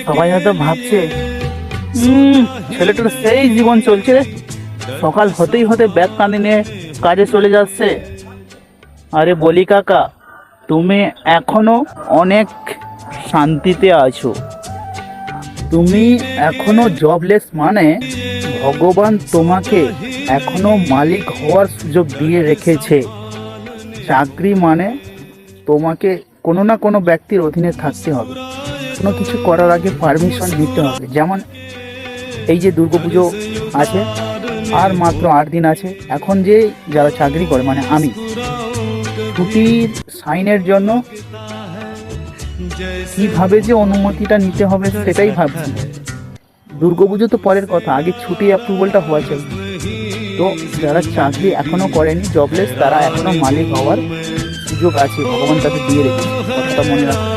সবাই হয়তো ভাবছে ছেলেটার সেই জীবন চলছে রে, সকাল হতেই হতে ব্যাগ কাঁধে নিয়ে কাজে চলে যাচ্ছে। আরে বলি কাকা, তুমি এখনো অনেক শান্তিতে আছো। তুমি এখনো জবলেস, মানে ভগবান তোমাকে এখনো মালিক হওয়ার সুযোগ দিয়ে রেখেছে। চাকরি মানে তোমাকে কোনো না কোনো ব্যক্তির অধীনে থাকতে হবে, কোনো কিছু করার আগে পারমিশন নিতে হবে। যেমন এই যে দুর্গাপুজো আছে, আর মাত্র 8 দিন আছে। এখন যে যারা চাকরি করে, মানে আমি, ছুটির সাইনের জন্য কিভাবে যে অনুমতিটা নিতে হবে সেটাই ভাবছি। দুর্গাপুজো তো পরের কথা, আগে ছুটি অ্যাপ্রুভালটা হওয়া চাই। তো যারা চাকরি এখনো করেনি, জবলেস, তারা এখনো মালিক হওয়ার সুযোগ আছে, ভগবান তাদের দিয়ে রেখেছে। কথাটা মনে রাখো।